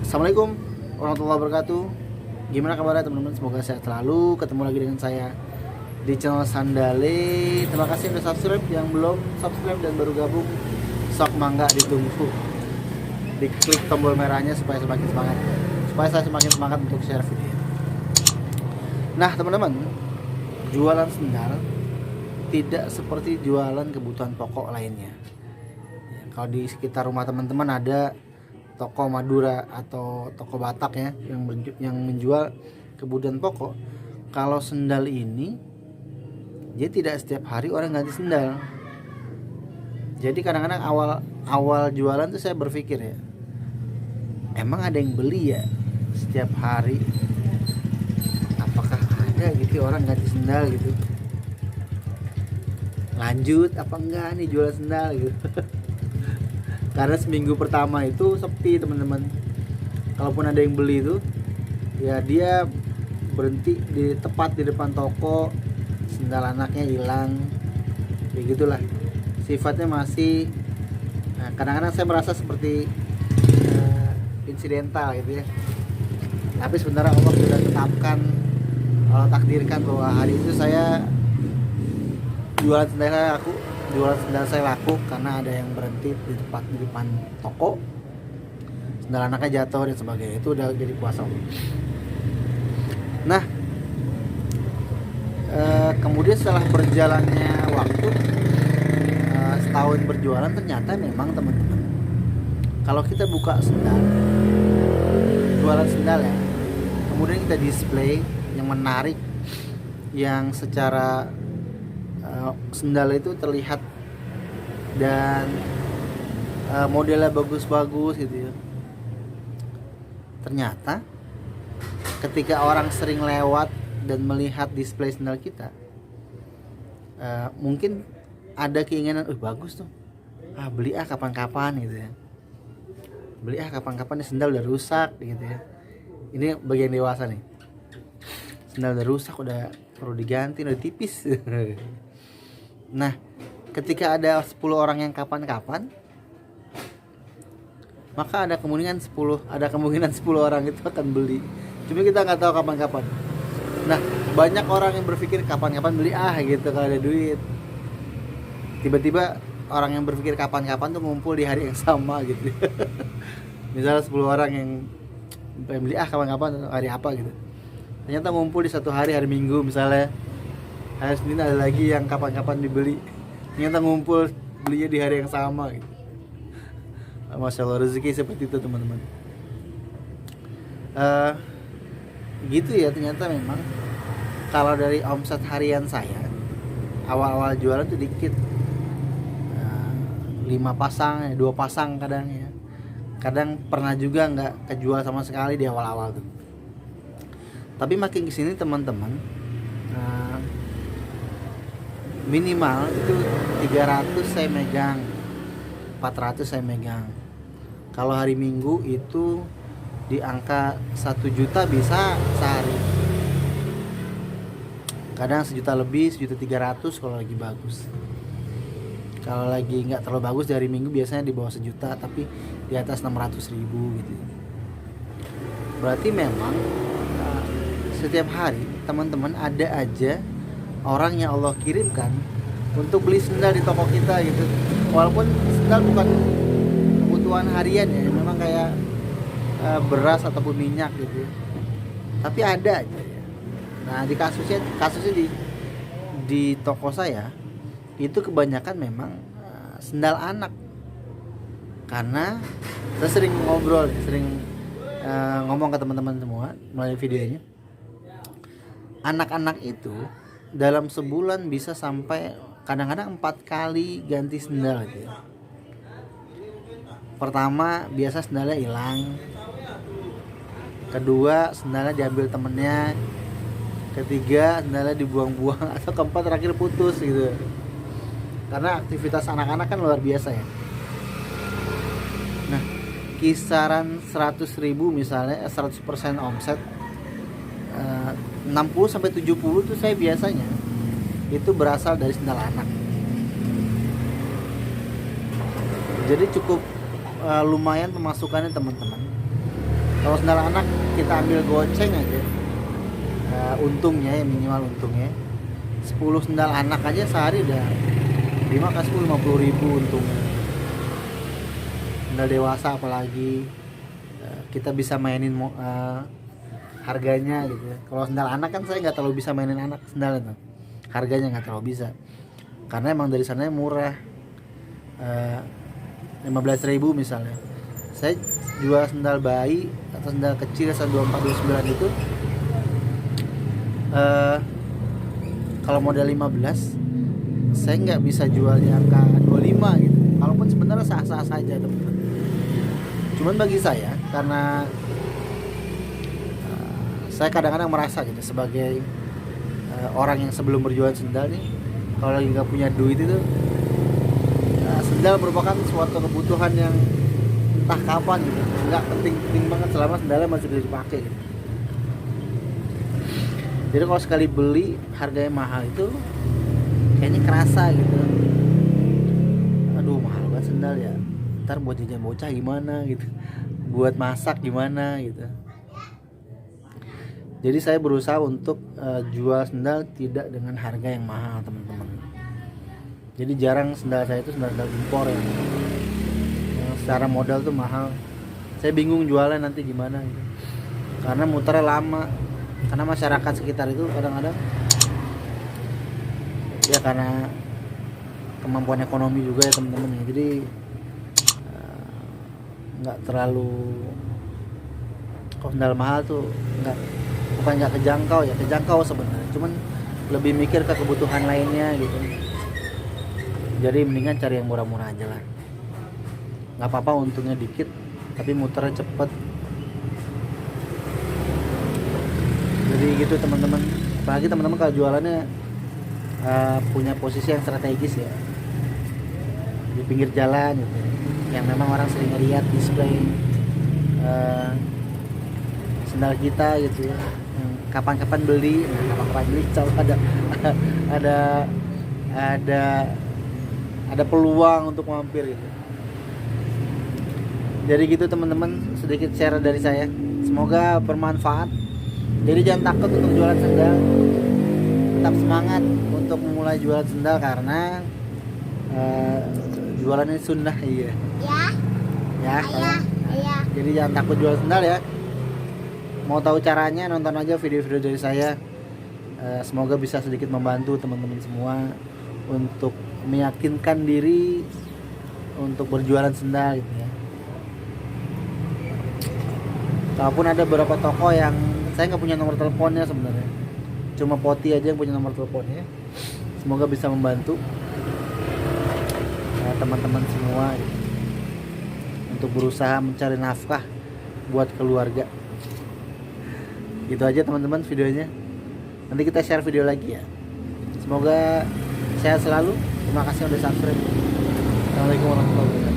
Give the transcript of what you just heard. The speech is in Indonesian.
Assalamualaikum warahmatullahi wabarakatuh. Gimana kabarnya teman-teman? Semoga sehat selalu. Ketemu lagi dengan saya di channel Sandale. Terima kasih yang udah subscribe, yang belum subscribe dan baru gabung, sok mangga ditunggu. Diklik tombol merahnya supaya semakin semangat. Supaya saya semakin semangat untuk share video. Nah teman-teman, jualan sendal tidak seperti jualan kebutuhan pokok lainnya. Kalau di sekitar rumah teman-teman ada toko Madura atau toko Batak ya yang menjual kebutuhan pokok. Kalau sendal ini dia tidak setiap hari orang ganti sendal. Jadi kadang-kadang awal jualan tuh saya berpikir ya, emang ada yang beli ya setiap hari? Apakah ada gitu orang ganti sendal gitu? Lanjut apa enggak nih jual sendal gitu? Karena seminggu pertama itu sepi teman-teman. Kalaupun ada yang beli itu, ya dia berhenti tepat di depan toko, sendal anaknya hilang, kayak gitulah. Sifatnya masih, nah, kadang-kadang saya merasa seperti insidental gitu ya. Tapi sebenarnya Allah sudah tetapkan, Allah takdirkan bahwa hari itu saya jualan sendal saya laku karena ada yang berhenti di depan toko, sendal anaknya jatuh dan sebagainya. Itu udah jadi kuasa Allah. Nah kemudian setelah berjalannya waktu, setahun berjualan, ternyata memang teman-teman, kalau kita buka sendal, jualan sendal ya, kemudian kita display yang menarik, yang secara sendal itu terlihat dan modelnya bagus-bagus gitu ya. Ternyata ketika orang sering lewat dan melihat display sendal kita, mungkin ada keinginan, bagus tuh, beli kapan-kapan gitu ya. Beli kapan-kapan, nih sendal udah rusak gitu ya. Ini bagian dewasa nih, sendal udah rusak, udah perlu diganti, udah tipis. Nah, ketika ada 10 orang yang kapan-kapan, maka ada kemungkinan 10 orang itu akan beli. Cuma kita nggak tahu kapan-kapan. Nah, banyak orang yang berpikir kapan-kapan beli gitu kalau ada duit. Tiba-tiba orang yang berpikir kapan-kapan tuh ngumpul di hari yang sama gitu. Misalnya 10 orang yang pengen beli kapan-kapan, hari apa gitu. Ternyata ngumpul di satu hari Minggu misalnya. Hari Senin ada lagi yang kapan-kapan dibeli. Ternyata ngumpul belinya di hari yang sama gitu. Masya Allah, rezeki seperti itu teman-teman. Gitu ya, ternyata memang kalau dari omset harian saya awal-awal jualan tuh dikit, 5 pasang, 2 pasang kadang ya. Kadang pernah juga nggak kejual sama sekali di awal-awal tuh. Tapi makin kesini teman-teman, minimal itu 300 saya megang, 400 saya megang. Kalau hari Minggu itu di angka 1 juta bisa sehari. Kadang 1 juta lebih, 1.300.000 kalau lagi bagus. Kalau lagi nggak terlalu bagus, dari Minggu biasanya di bawah 1 juta, tapi di atas 600.000 gitu. Berarti memang setiap hari teman-teman ada aja orang yang Allah kirimkan untuk beli sendal di toko kita gitu. Walaupun sendal bukan kebutuhan harian ya, memang kayak beras ataupun minyak gitu. Tapi ada aja ya. Nah, kasusnya di toko saya itu kebanyakan memang sendal anak. Karena saya sering ngobrol, ngomong ke teman-teman semua melalui videonya. Anak-anak itu dalam sebulan bisa sampai kadang-kadang 4 kali ganti sendal gitu ya. Pertama biasa sendalnya hilang, kedua sendalnya diambil temennya, ketiga sendalnya dibuang-buang, atau keempat terakhir putus gitu. Karena aktivitas anak-anak kan luar biasa ya. Nah, kisaran 100.000 misalnya 100% omset, 60-70 tuh saya biasanya itu berasal dari sendal anak. Jadi cukup lumayan pemasukannya teman-teman. Kalau sendal anak kita ambil goceng aja, untungnya ya, minimal untungnya 10 sendal anak aja sehari udah 5 ke 10 50.000 untungnya. Sendal dewasa apalagi kita bisa mainin harganya gitu. Kalau sendal anak kan saya nggak terlalu bisa mainin anak sendal itu, harganya nggak terlalu bisa karena emang dari sananya murah. 15.000 misalnya, saya jual sendal bayi atau sendal kecil 2429 itu kalau model 15 saya nggak bisa jualnya angka 25 gitu, walaupun sebenarnya sah-sah saja teman-teman. Cuman bagi saya, karena saya kadang-kadang merasa gitu sebagai orang yang sebelum berjualan sendal nih, kalau lagi nggak punya duit itu, sendal merupakan suatu kebutuhan yang entah kapan gitu, nggak penting-penting banget selama sendalnya masih bisa dipakai gitu. Jadi kalau sekali beli harganya mahal itu kayaknya kerasa gitu, aduh mahal banget sendal ya, ntar buat jajan bocah gimana gitu, buat masak gimana gitu. Jadi saya berusaha untuk jual sendal tidak dengan harga yang mahal teman-teman. Jadi jarang sendal saya itu sendal impor yang secara modal tuh mahal. Saya bingung jualnya nanti gimana gitu, karena muternya lama, karena masyarakat sekitar itu kadang-kadang ya karena kemampuan ekonomi juga ya teman-teman ya, jadi nggak terlalu, kalau sendal mahal tuh bukan nggak kejangkau ya, kejangkau sebenarnya, cuman lebih mikir ke kebutuhan lainnya gitu. Jadi mendingan cari yang murah-murah aja lah, nggak apa-apa untungnya dikit tapi muternya cepet. Jadi gitu teman-teman, apalagi teman-teman kalau jualannya punya posisi yang strategis ya, di pinggir jalan gitu, yang memang orang sering lihat display sendal kita gitu ya, kapan-kapan beli, kalau ada peluang untuk mampir gitu. Jadi gitu teman-teman, sedikit share dari saya, semoga bermanfaat. Jadi jangan takut untuk jualan sendal, tetap semangat untuk memulai jualan sendal karena jualannya sunnah. Iya ya jadi jangan takut jual sendal ya. Mau tahu caranya, nonton aja video-video dari saya. Semoga bisa sedikit membantu teman-teman semua untuk meyakinkan diri untuk berjualan sendal gitu ya. Walaupun ada beberapa toko yang saya nggak punya nomor teleponnya sebenarnya, cuma Poti aja yang punya nomor teleponnya. Semoga bisa membantu teman-teman semua gitu, untuk berusaha mencari nafkah buat keluarga. Gitu aja teman-teman videonya, nanti kita share video lagi ya. Semoga sehat selalu, terima kasih udah subscribe. Assalamualaikum warahmatullahi wabarakatuh.